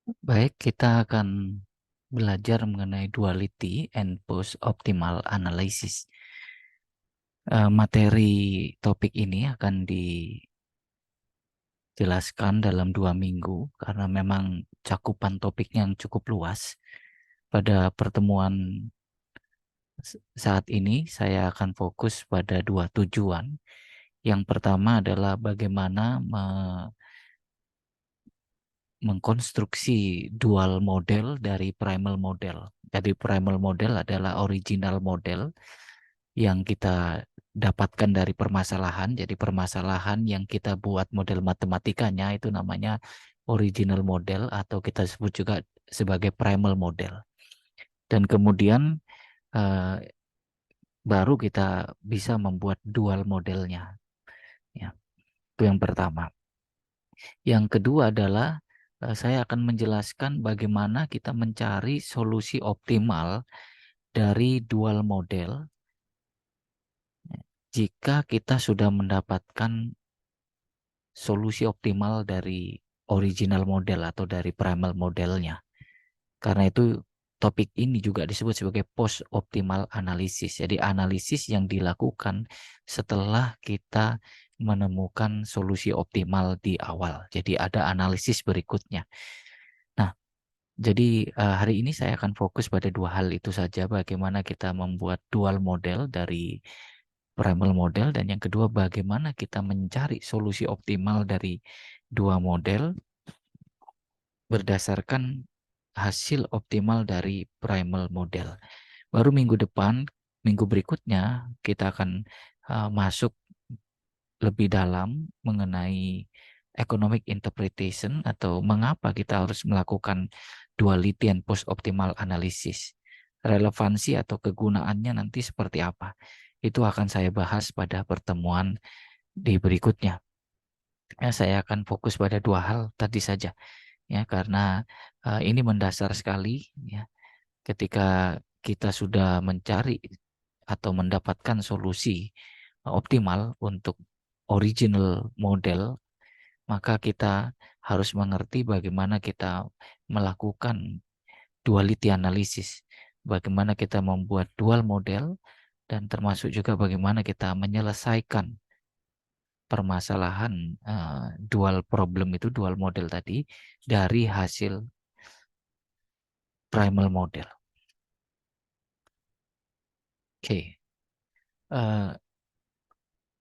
Baik, kita akan belajar mengenai duality and post-optimal analysis. Materi topik ini akan dijelaskan dalam 2 minggu karena memang cakupan topiknya yang cukup luas. Pada pertemuan saat ini, saya akan fokus pada 2 tujuan. Yang pertama adalah bagaimana mengkonstruksi dual model dari primal model. Jadi primal model adalah original model yang kita dapatkan dari permasalahan. Jadi permasalahan yang kita buat model matematikanya itu namanya original model atau kita sebut juga sebagai primal model. Dan kemudian eh, baru kita bisa membuat dual modelnya. Ya, itu yang pertama. Yang kedua adalah saya akan menjelaskan bagaimana kita mencari solusi optimal dari dual model jika kita sudah mendapatkan solusi optimal dari original model atau dari primal modelnya. Karena itu topik ini juga disebut sebagai post optimal analysis. Jadi analisis yang dilakukan setelah kita menemukan solusi optimal di awal. Jadi ada analisis berikutnya. Nah, jadi hari ini saya akan fokus pada 2 hal itu saja, bagaimana kita membuat dual model dari primal model, dan yang kedua bagaimana kita mencari solusi optimal dari dua model berdasarkan hasil optimal dari primal model. Baru minggu depan, minggu berikutnya kita akan masuk lebih dalam mengenai economic interpretation atau mengapa kita harus melakukan duality and post-optimal analysis. Relevansi atau kegunaannya nanti seperti apa. Itu akan saya bahas pada pertemuan di berikutnya. Saya akan fokus pada 2 hal tadi saja, ya, karena ini mendasar sekali, ya. Ketika kita sudah mencari atau mendapatkan solusi optimal untuk original model, maka kita harus mengerti bagaimana kita melakukan duality analysis, bagaimana kita membuat dual model, dan termasuk juga bagaimana kita menyelesaikan permasalahan dual problem itu, dual model tadi, dari hasil primal model. Oke.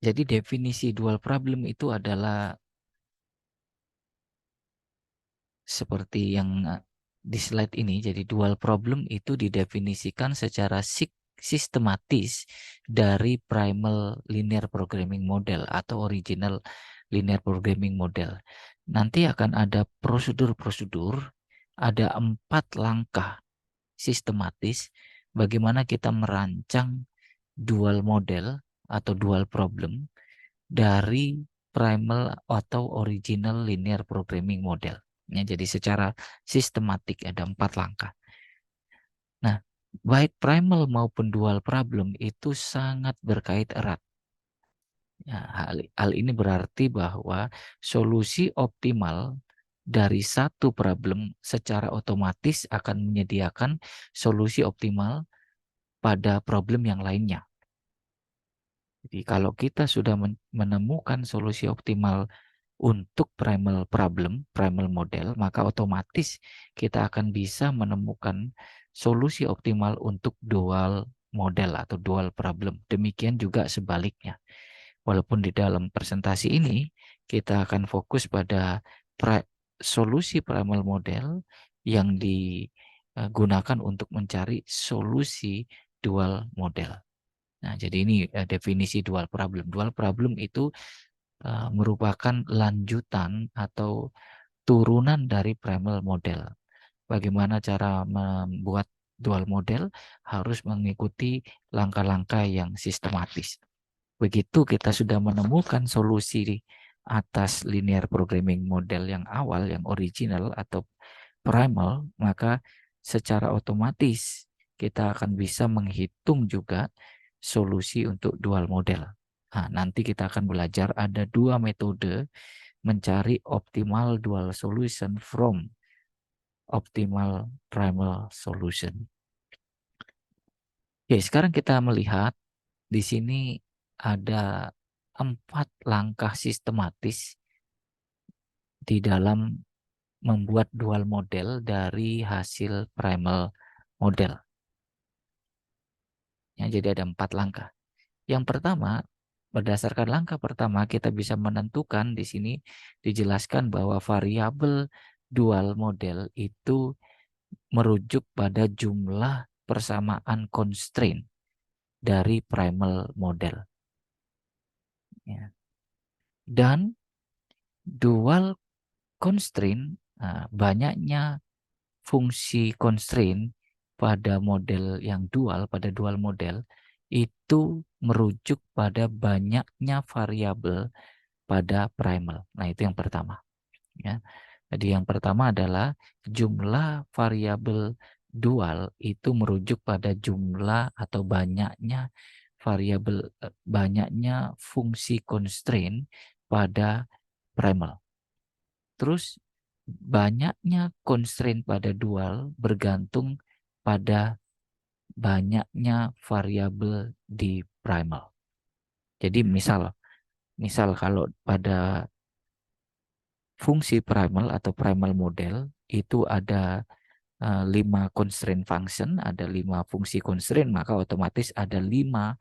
Jadi definisi dual problem itu adalah seperti yang di slide ini. Jadi dual problem itu didefinisikan secara sistematis dari primal linear programming model atau original linear programming model. Nanti akan ada prosedur-prosedur, ada 4 langkah sistematis bagaimana kita merancang dual model atau dual problem dari primal atau original linear programming model. Ya, jadi secara sistematik ada 4 langkah. Nah, baik primal maupun dual problem itu sangat berkait erat. Ya, hal ini berarti bahwa solusi optimal dari satu problem secara otomatis akan menyediakan solusi optimal pada problem yang lainnya. Jadi kalau kita sudah menemukan solusi optimal untuk primal problem, primal model, maka otomatis kita akan bisa menemukan solusi optimal untuk dual model atau dual problem. Demikian juga sebaliknya. Walaupun di dalam presentasi ini kita akan fokus pada solusi primal model yang digunakan untuk mencari solusi dual model. Nah, jadi ini definisi dual problem. Dual problem itu merupakan lanjutan atau turunan dari primal model. Bagaimana cara membuat dual model harus mengikuti langkah-langkah yang sistematis. Begitu kita sudah menemukan solusi atas linear programming model yang awal, yang original atau primal, maka secara otomatis kita akan bisa menghitung juga solusi untuk dual model. Nah, nanti kita akan belajar ada 2 metode mencari optimal dual solution from optimal primal solution. Oke, sekarang kita melihat di sini ada 4 langkah sistematis di dalam membuat dual model dari hasil primal model. Ya, jadi ada 4 langkah. Yang pertama, berdasarkan langkah pertama kita bisa menentukan di sini dijelaskan bahwa variabel dual model itu merujuk pada jumlah persamaan constraint dari primal model. Ya. Dan dual constraint, banyaknya fungsi constraint pada model yang dual, pada dual model, itu merujuk pada banyaknya variabel pada primal. Nah, itu yang pertama. Ya. Jadi yang pertama adalah jumlah variabel dual itu merujuk pada jumlah atau banyaknya variabel, banyaknya fungsi constraint pada primal. Terus banyaknya constraint pada dual bergantung pada banyaknya variabel di primal. Jadi misal kalau pada fungsi primal atau primal model itu ada 5 constraint function, ada 5 fungsi constraint, maka otomatis ada 5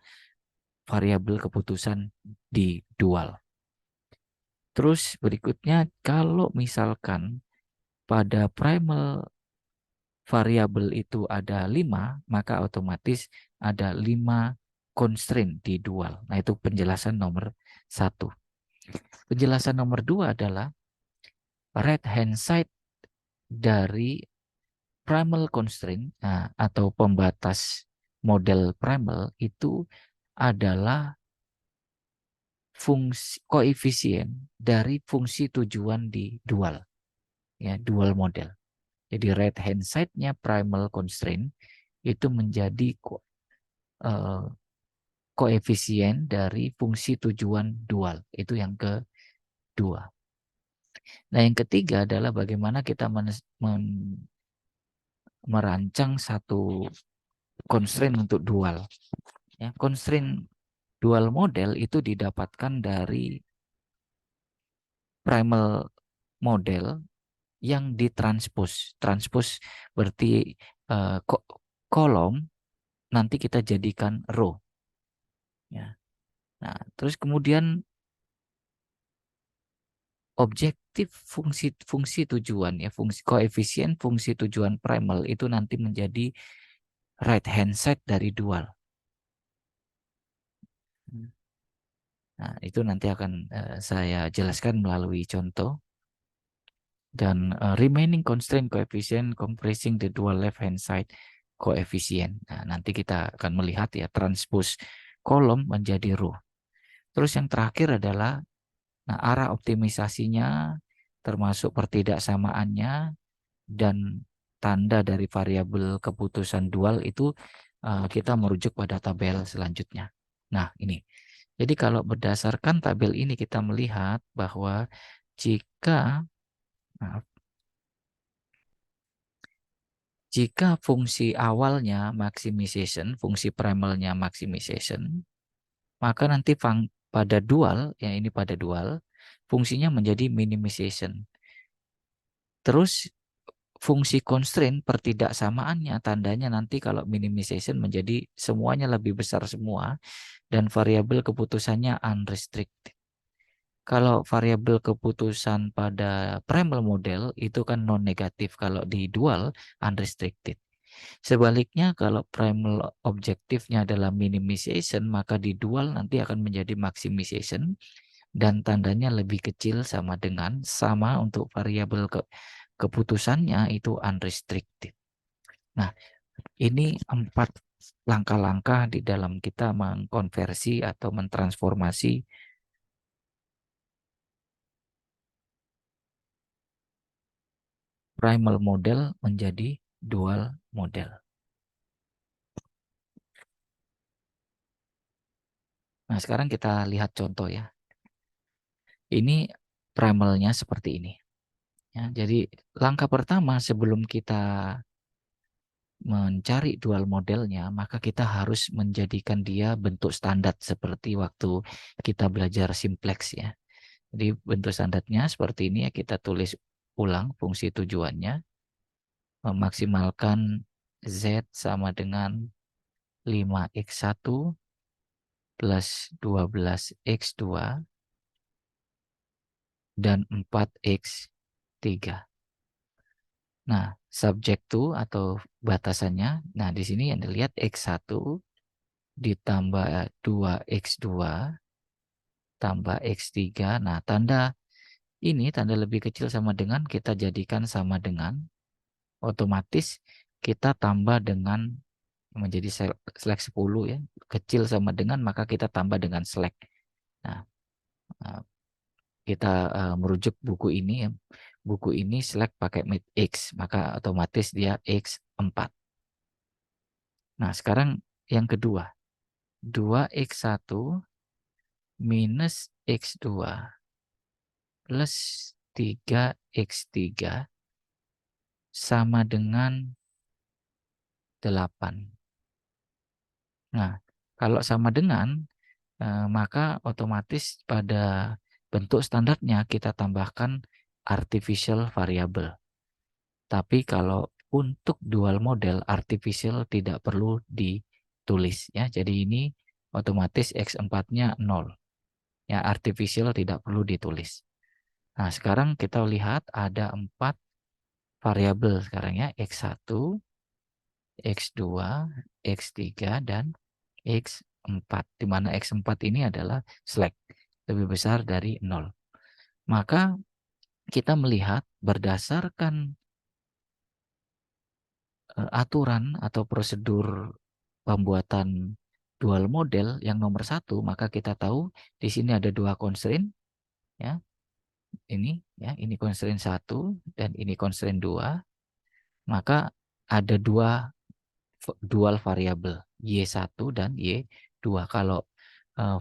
variabel keputusan di dual. Terus berikutnya, kalau misalkan pada primal variabel itu ada 5, maka otomatis ada 5 constraint di dual. Nah, itu penjelasan nomor 1. Penjelasan nomor 2 adalah right hand side dari primal constraint, atau pembatas model primal itu adalah fungsi koefisien dari fungsi tujuan di dual, ya, dual model. Jadi right hand side-nya primal constraint itu menjadi koefisien dari fungsi tujuan dual. Itu yang kedua. Nah, yang ketiga adalah bagaimana kita merancang satu constraint untuk dual. Ya, constraint dual model itu didapatkan dari primal model yang ditranspos. Transpos berarti kolom nanti kita jadikan row. Ya. Nah, terus kemudian objektif fungsi tujuan, ya, fungsi koefisien fungsi tujuan primal itu nanti menjadi right hand side dari dual. Nah, itu nanti akan saya jelaskan melalui contoh. Dan remaining constraint coefficient compressing the dual left hand side coefficient. Nah, nanti kita akan melihat, ya, transpose kolom menjadi row. Terus yang terakhir adalah arah optimisasinya, termasuk pertidaksamaannya dan tanda dari variabel keputusan dual itu kita merujuk pada tabel selanjutnya. Nah, ini. Jadi kalau berdasarkan tabel ini kita melihat bahwa jika jika fungsi awalnya maximization, fungsi primalnya maximization, maka nanti pada dual, ya, ini pada dual, fungsinya menjadi minimization. Terus fungsi constraint pertidaksamaannya, tandanya nanti kalau minimization menjadi semuanya lebih besar semua dan variabel keputusannya unrestricted. Kalau variabel keputusan pada primal model itu kan non-negatif, kalau di dual unrestricted. Sebaliknya kalau primal objektifnya adalah minimization, maka di dual nanti akan menjadi maximization dan tandanya lebih kecil sama untuk variabel keputusannya itu unrestricted. Nah, ini 4 langkah-langkah di dalam kita mengkonversi atau mentransformasi primal model menjadi dual model. Nah, sekarang kita lihat contoh, ya. Ini primalnya seperti ini. Ya, jadi langkah pertama sebelum kita mencari dual modelnya, maka kita harus menjadikan dia bentuk standar seperti waktu kita belajar simplex ya. Jadi bentuk standarnya seperti ini ya, kita tulis ulang fungsi tujuannya, memaksimalkan Z sama dengan 5x1 plus 12x2 dan 4x3. Nah, subjek to atau batasannya, nah di sini yang dilihat x1 ditambah 2x2 tambah x3. Nah, tanda ini tanda lebih kecil sama dengan kita jadikan sama dengan, otomatis kita tambah dengan menjadi slack 10 ya. Kecil sama dengan maka kita tambah dengan slack. Nah, kita merujuk buku ini ya. Buku ini slack pakai mid x, maka otomatis dia x4. Nah, sekarang yang kedua. 2x1 minus x2 plus 3x3 sama dengan 8. Nah, kalau sama dengan, maka otomatis pada bentuk standarnya kita tambahkan artificial variable. Tapi kalau untuk dual model, artificial tidak perlu ditulis ya. Jadi ini otomatis x4-nya 0. Ya, artificial tidak perlu ditulis. Nah, sekarang kita lihat ada 4 variabel sekarang ya, x1, x2, x3, dan x4. Di mana x4 ini adalah slack, lebih besar dari 0. Maka kita melihat berdasarkan aturan atau prosedur pembuatan dual model yang nomor 1, maka kita tahu di sini ada 2 constraint ya. Ini constraint 1 dan ini constraint 2. Maka ada 2 dual variabel Y1 dan Y2. Kalau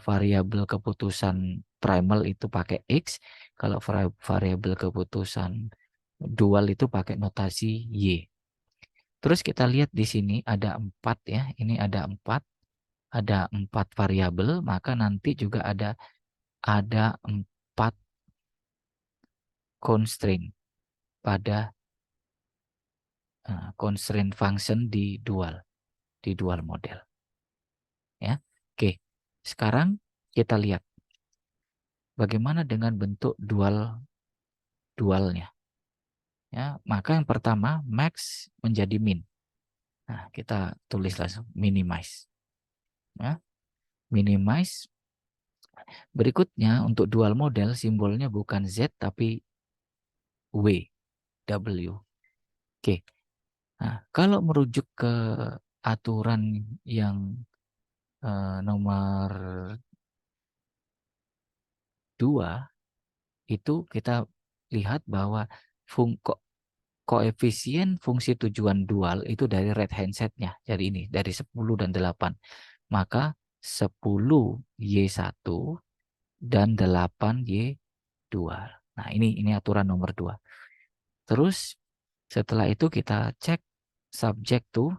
variabel keputusan primal itu pakai X, kalau variabel keputusan dual itu pakai notasi Y. Terus kita lihat di sini ada 4 ya, ini ada 4 variabel, maka nanti juga ada 4 constraint pada constraint function di dual model. Ya, oke. Sekarang kita lihat bagaimana dengan bentuk dualnya. Ya, maka yang pertama max menjadi min. Nah, kita tulis langsung minimize. Ya, minimize. Berikutnya untuk dual model simbolnya bukan Z tapi W. Oke. Nah, kalau merujuk ke aturan yang nomor 2 itu kita lihat bahwa koefisien fungsi tujuan dual itu dari right hand side-nya, dari ini, dari 10 dan 8. Maka 10 Y1 dan 8 Y2. Nah, ini aturan nomor 2. Terus setelah itu kita cek subject to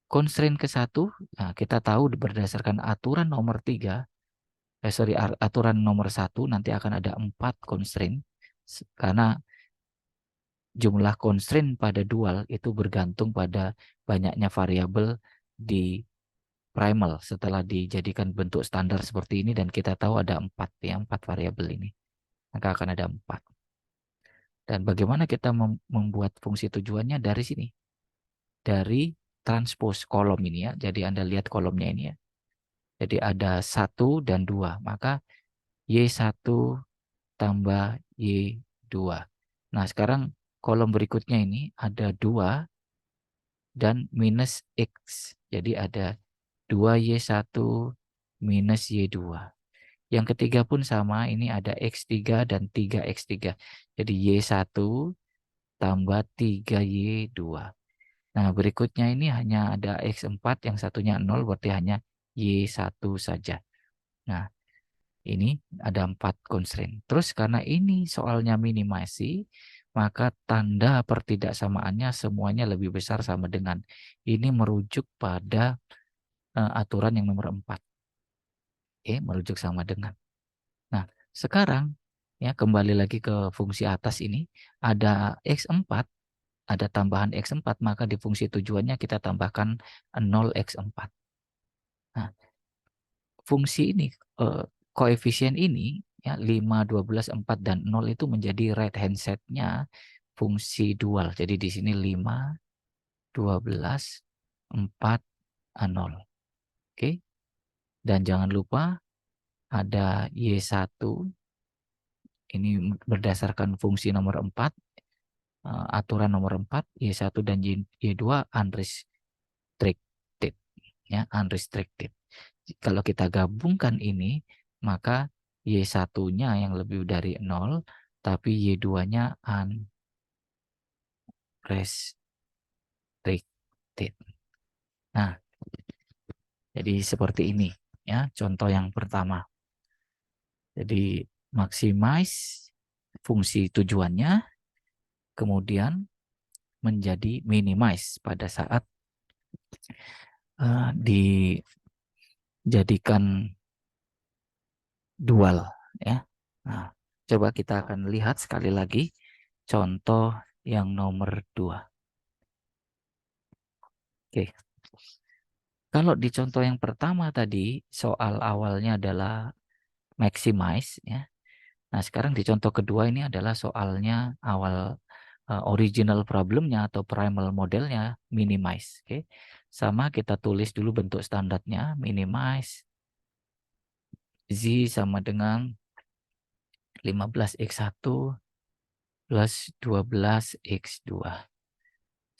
constraint ke-1. Nah, kita tahu berdasarkan aturan nomor 3, aturan nomor 1 nanti akan ada 4 constraint karena jumlah constraint pada dual itu bergantung pada banyaknya variabel di primal setelah dijadikan bentuk standar seperti ini, dan kita tahu ada 4 variabel ini. Maka akan ada 4. Dan bagaimana kita membuat fungsi tujuannya dari sini. Dari transpose kolom ini ya. Jadi Anda lihat kolomnya ini ya. Jadi ada 1 dan 2. Maka Y1 tambah Y2. Nah, sekarang kolom berikutnya ini ada 2 dan minus X. Jadi ada 2Y1 minus Y2. Yang ketiga pun sama, ini ada X3 dan 3X3. Jadi Y1 tambah 3Y2. Nah, berikutnya ini hanya ada X4, yang satunya 0, berarti hanya Y1 saja. Nah, ini ada 4 constraint. Terus karena ini soalnya minimasi, maka tanda pertidaksamaannya semuanya lebih besar sama dengan. Ini merujuk pada aturan yang nomor 4. Oke, merujuk sama dengan. Nah, sekarang ya kembali lagi ke fungsi atas ini, ada X4, ada tambahan X4, maka di fungsi tujuannya kita tambahkan 0x4. Nah, fungsi ini, koefisien ini, ya 5, 12, 4, dan 0 itu menjadi right hand side-nya fungsi dual. Jadi di sini 5, 12, 4, 0. Oke. Dan jangan lupa ada Y1, ini berdasarkan fungsi nomor 4, aturan nomor 4, Y1 dan Y2 unrestricted. Ya, unrestricted. Kalau kita gabungkan ini, maka Y1-nya yang lebih dari 0, tapi Y2-nya unrestricted. Nah, jadi seperti ini ya, contoh yang pertama. Jadi maximize fungsi tujuannya, kemudian menjadi minimize pada saat dijadikan dual ya. Nah, coba kita akan lihat sekali lagi contoh yang nomor 2. Oke. Kalau di contoh yang pertama tadi soal awalnya adalah maximize ya. Nah, sekarang di contoh kedua ini adalah soalnya awal original problemnya atau primal modelnya minimize. Oke. Sama kita tulis dulu bentuk standarnya, minimize Z sama dengan 15x1 plus 12x2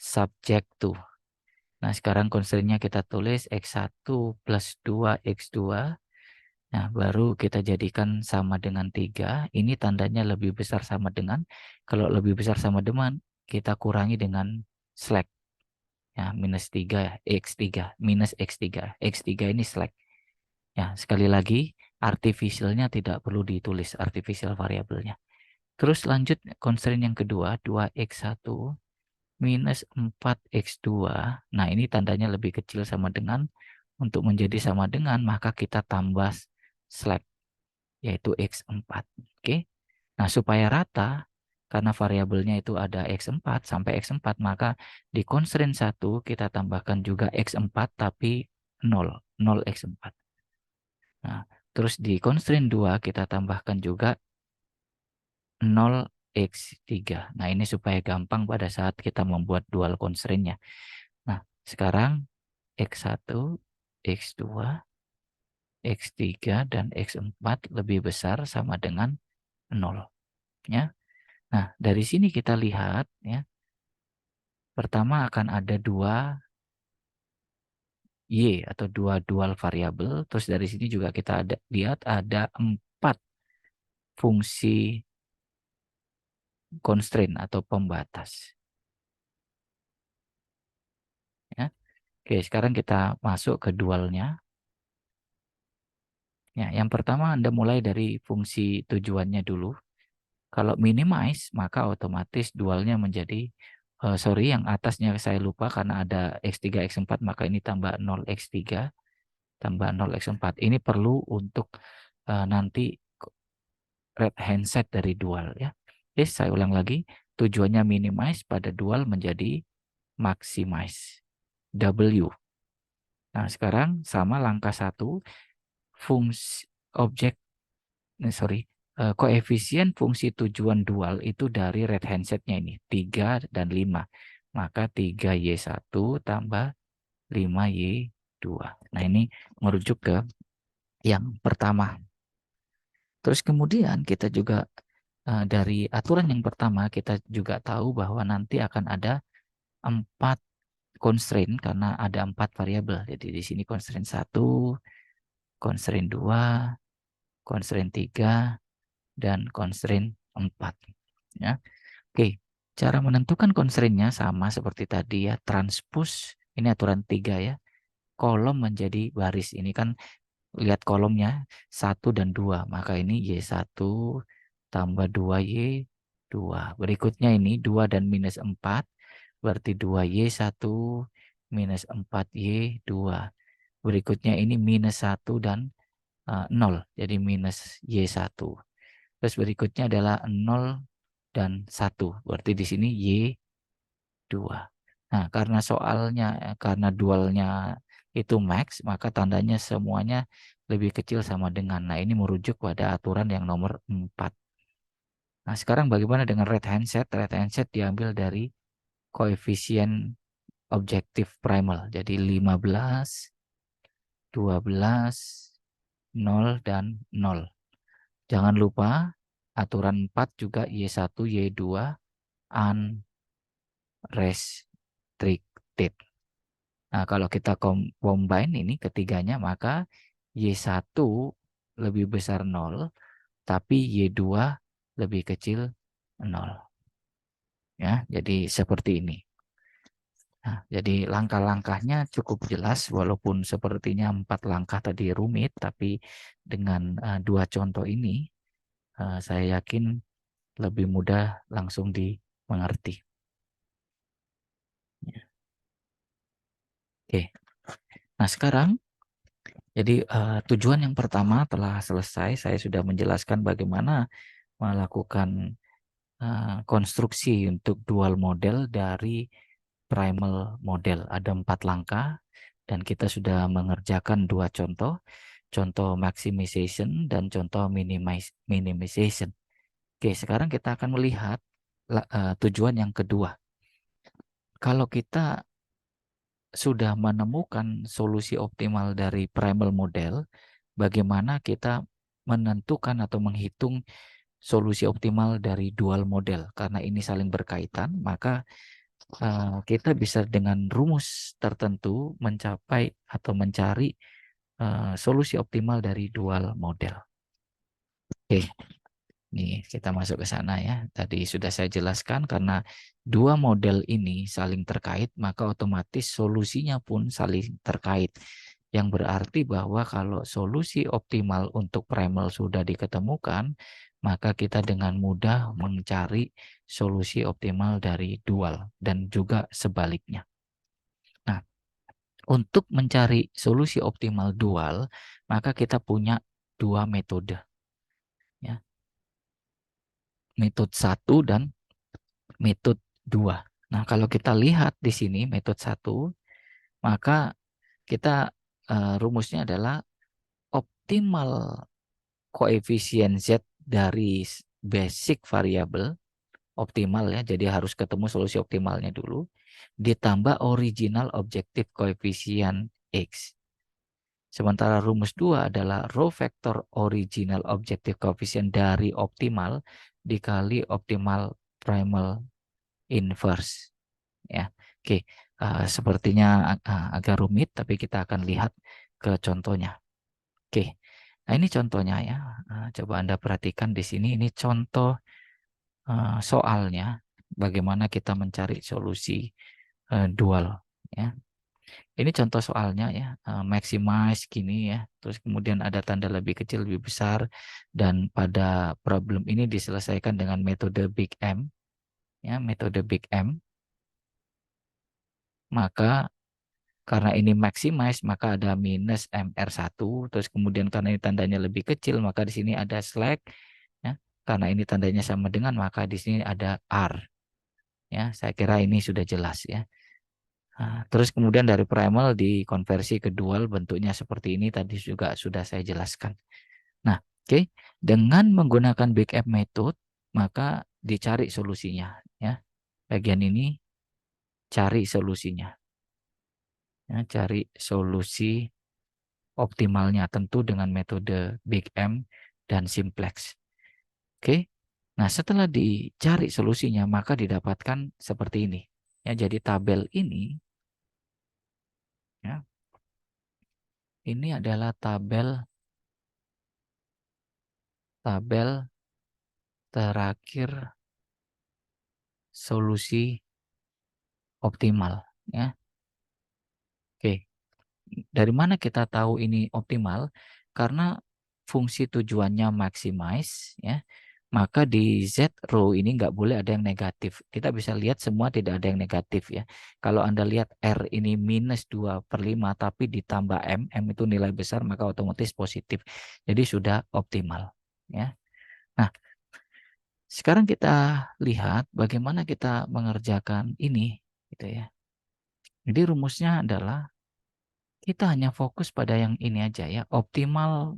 subject to. Nah, sekarang constraint-nya kita tulis x1 plus 2x2. Nah, baru kita jadikan sama dengan 3. Ini tandanya lebih besar sama dengan. Kalau lebih besar sama dengan, kita kurangi dengan slack. Ya, minus 3, x3, minus x3. X3 ini slack. Ya, sekali lagi, artificialnya tidak perlu ditulis, artificial variabelnya. Terus lanjut constraint yang kedua, 2x1 minus 4x2. Nah, ini tandanya lebih kecil sama dengan. Untuk menjadi sama dengan, maka kita tambah slack, yaitu x4. Oke. Nah, supaya rata, karena variabelnya itu ada x4 sampai x4, maka di constraint 1 kita tambahkan juga x4 tapi 0, 0x4. Nah, terus di constraint 2 kita tambahkan juga 0x3. Nah, ini supaya gampang pada saat kita membuat dual constraint-nya. Nah, sekarang x1, x2, x3, dan x4 lebih besar sama dengan 0. Ya. Nah, dari sini kita lihat, ya, pertama akan ada 2 Y atau 2 dual variabel. Terus dari sini juga kita lihat ada 4 fungsi constraint atau pembatas. Ya. Oke, sekarang kita masuk ke dualnya. Ya, yang pertama Anda mulai dari fungsi tujuannya dulu. Kalau minimize, maka otomatis dualnya menjadi, sorry, yang atasnya saya lupa karena ada X3, X4, maka ini tambah 0x3, tambah 0x4. Ini perlu untuk nanti right hand side dari dual ya. Oke, saya ulang lagi. Tujuannya minimize, pada dual menjadi maximize. W. Nah, sekarang sama langkah 1, fungsi objek, koefisien fungsi tujuan dual itu dari right hand side-nya ini 3 dan 5. Maka 3Y1 tambah 5Y2. Nah, ini merujuk ke yang pertama. Terus kemudian kita juga dari aturan yang pertama kita juga tahu bahwa nanti akan ada 4 constraint karena ada 4 variabel. Jadi di sini constraint 1, constraint 2, constraint 3, dan constraint 4. Ya. Oke, cara menentukan constraint-nya sama seperti tadi ya, transpose, ini aturan 3 ya, kolom menjadi baris. Ini kan lihat kolomnya 1 dan 2, maka ini Y1 tambah 2Y 2. Berikutnya ini 2 dan minus 4. Berarti 2Y1 minus 4Y2. Berikutnya ini minus 1 dan 0. Jadi minus Y1. Terus berikutnya adalah 0 dan 1. Berarti di sini Y2. Nah, karena dualnya itu max, maka tandanya semuanya lebih kecil sama dengan. Nah, ini merujuk pada aturan yang nomor 4. Nah, sekarang bagaimana dengan right hand set? Right hand set diambil dari koefisien objektif primal. Jadi 15, 12, 0, dan 0. Jangan lupa aturan 4 juga Y1, Y2 unrestricted. Nah, kalau kita combine ini ketiganya, maka Y1 lebih besar 0, tapi Y2 lebih kecil 0. Ya, jadi seperti ini. Nah, jadi langkah-langkahnya cukup jelas, walaupun sepertinya 4 langkah tadi rumit, tapi dengan 2 contoh ini, saya yakin lebih mudah langsung dimengerti. Oke, nah sekarang, jadi tujuan yang pertama telah selesai, saya sudah menjelaskan bagaimana melakukan konstruksi untuk dual model dari primal model. Ada 4 langkah, dan kita sudah mengerjakan 2 contoh. Contoh maximization dan contoh minimization. Oke, sekarang kita akan melihat tujuan yang kedua. Kalau kita sudah menemukan solusi optimal dari primal model, bagaimana kita menentukan atau menghitung solusi optimal dari dual model? Karena ini saling berkaitan, maka kita bisa dengan rumus tertentu mencapai atau mencari solusi optimal dari dual model. Oke, nih kita masuk ke sana ya. Tadi sudah saya jelaskan, karena dua model ini saling terkait, maka otomatis solusinya pun saling terkait. Yang berarti bahwa kalau solusi optimal untuk primal sudah diketemukan, maka kita dengan mudah mencari solusi optimal dari dual dan juga sebaliknya. Nah, untuk mencari solusi optimal dual, maka kita punya 2 metode. Ya. Metode 1 dan metode 2. Nah, kalau kita lihat di sini metode 1, maka kita rumusnya adalah optimal koefisien Z dari basic variable optimal ya, jadi harus ketemu solusi optimalnya dulu, ditambah original objective koefisien X. Sementara rumus 2 adalah row vector original objective coefficient dari optimal dikali optimal primal inverse. Ya, oke. Sepertinya agak rumit, tapi kita akan lihat ke contohnya. Oke, nah ini contohnya ya. Coba Anda perhatikan di sini, ini contoh soalnya, bagaimana kita mencari solusi dual. Ya. Ini contoh soalnya ya, maximize gini ya, terus kemudian ada tanda lebih kecil, lebih besar, dan pada problem ini diselesaikan dengan metode Big M, ya, metode Big M. Maka karena ini maximize, maka ada minus MR1, terus kemudian karena ini tandanya lebih kecil, maka di sini ada slack, ya, karena ini tandanya sama dengan, maka di sini ada R. Ya, saya kira ini sudah jelas ya. Nah, terus kemudian dari primal dikonversi ke dual, bentuknya seperti ini, tadi juga sudah saya jelaskan. Nah, oke, dengan menggunakan Big M method, maka dicari solusinya. Ya, bagian ini cari solusinya. Ya, cari solusi optimalnya tentu dengan metode Big M dan simplex. Oke. Nah, setelah dicari solusinya, maka didapatkan seperti ini. Ya, jadi tabel ini ya, ini adalah tabel terakhir solusi optimal ya. Oke. Dari mana kita tahu ini optimal? Karena fungsi tujuannya maximize ya. maka di Z row ini nggak boleh ada yang negatif. Kita bisa lihat semua tidak ada yang negatif ya. Kalau Anda lihat R ini minus 2/5 tapi ditambah M, M itu nilai besar maka otomatis positif. Jadi sudah optimal ya. Nah, sekarang kita lihat bagaimana kita mengerjakan ini gitu ya. Jadi rumusnya adalah kita hanya fokus pada yang ini aja ya, optimal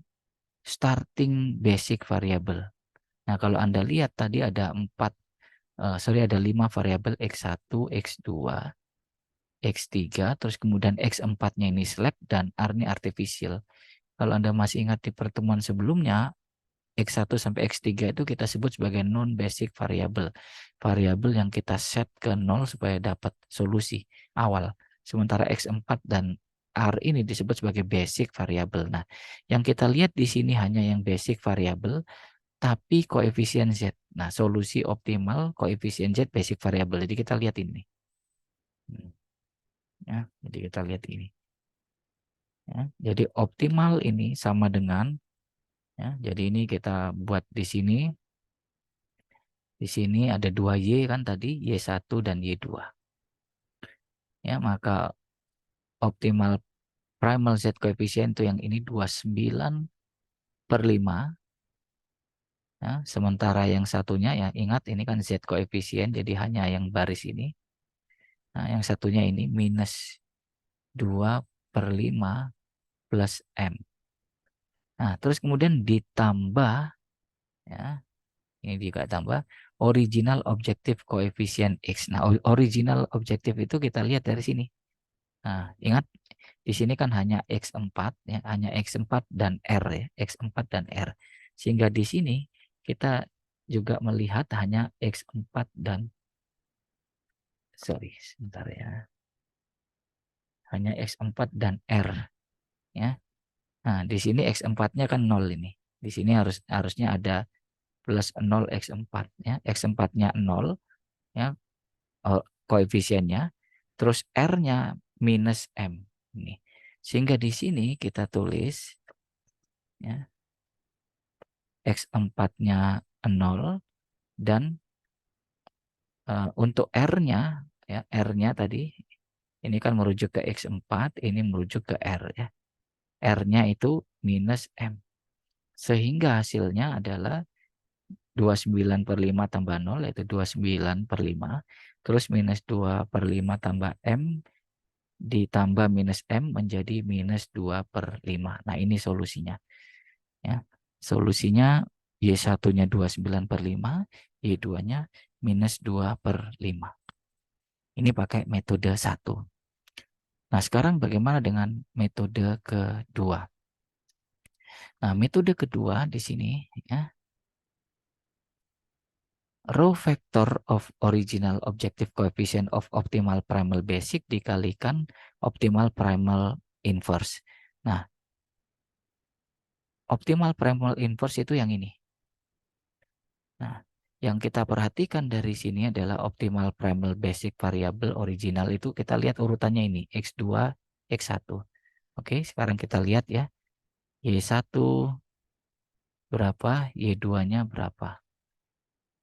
starting basic variable. Nah, kalau Anda lihat tadi ada 5 variabel X1, X2, X3, terus kemudian X4-nya ini select dan R-nya artificial. Kalau Anda masih ingat di pertemuan sebelumnya, X1 sampai X3 itu kita sebut sebagai non-basic variable. Variabel yang kita set ke 0 supaya dapat solusi awal. Sementara X4 dan R ini disebut sebagai basic variable. Nah, yang kita lihat di sini hanya yang basic variable, tapi koefisien Z. Nah, solusi optimal koefisien Z basic variable. Jadi kita lihat ini. Ya, jadi kita lihat ini. Ya, jadi optimal ini sama dengan ya, jadi ini kita buat di sini. Di sini ada 2Y kan tadi, Y1 dan Y2. Ya, maka optimal primal Z koefisien itu yang ini 29/5. Ya, sementara yang satunya ya ingat ini kan Z koefisien jadi hanya yang baris ini. Nah, yang satunya ini minus 2/5 plus M. Nah, terus kemudian ditambah ya, ini juga tambah original objective coefficient X. Nah, original objective itu kita lihat dari sini. Nah, ingat di sini kan hanya X4 ya, hanya X4 dan R ya, X4 dan R. Sehingga di sini kita juga melihat hanya X4 dan sebentar ya. Hanya X4 dan R ya. Nah, di sini X4-nya kan 0 ini. Di sini harusnya ada plus 0 X4 ya. X4-nya 0 ya, koefisiennya. Terus R-nya minus M ini. Sehingga di sini kita tulis ya, X4-nya 0 dan untuk R-nya ya, R-nya tadi ini kan merujuk ke X4, ini merujuk ke R ya. R-nya itu minus M. Sehingga hasilnya adalah 29/5 tambah 0 yaitu 29/5. Terus minus 2/5 tambah M ditambah minus M menjadi minus 2/5. Nah, ini solusinya. Ya. Solusinya Y1-nya 29/5, Y2-nya minus 2/5. Ini pakai metode 1. Nah, sekarang bagaimana dengan metode kedua? Nah, metode kedua di sini ya, row vector of original objective coefficient of optimal primal basic dikalikan optimal primal inverse. Nah, optimal primal inverse itu yang ini. Nah, yang kita perhatikan dari sini adalah optimal primal basic variable original itu kita lihat urutannya ini, X2, X1. Oke, sekarang kita lihat ya. Y1 berapa, Y2-nya berapa.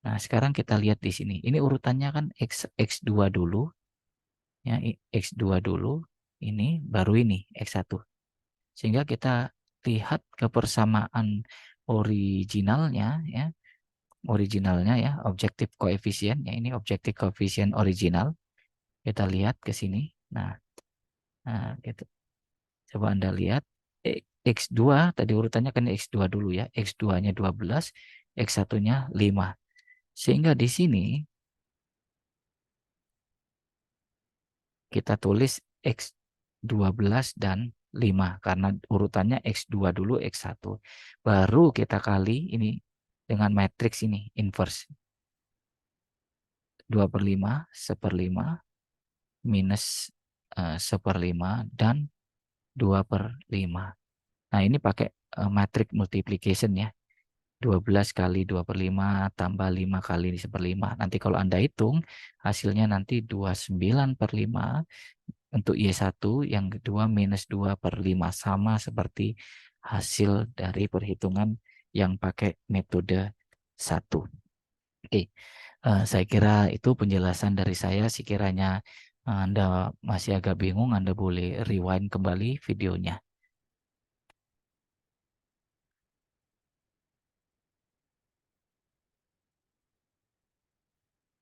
Nah, sekarang kita lihat di sini. Ini urutannya kan X2 dulu. Ya, X2 dulu. Ini baru ini X1. Sehingga kita lihat kebersamaan originalnya ya. Originalnya ya, objective coefficient ya, ini objective coefficient original. Kita lihat ke sini. Nah, gitu. Coba Anda lihat X2 tadi urutannya kan X2 dulu ya. X2-nya 12, X1-nya 5. Sehingga di sini kita tulis X12 dan 5 karena urutannya X2 dulu X1. Baru kita kali ini dengan matriks ini inverse. 2/5, 1/5 minus 1/5 dan 2/5. Nah, ini pakai matrix multiplication ya. 12 kali 2/5 tambah 5 kali 1/5. Nanti kalau Anda hitung, hasilnya nanti 29/5 untuk Y1, yang kedua minus 2/5. Sama seperti hasil dari perhitungan yang pakai metode 1. Oke, saya kira itu penjelasan dari saya. Sekiranya Anda masih agak bingung, Anda boleh rewind kembali videonya.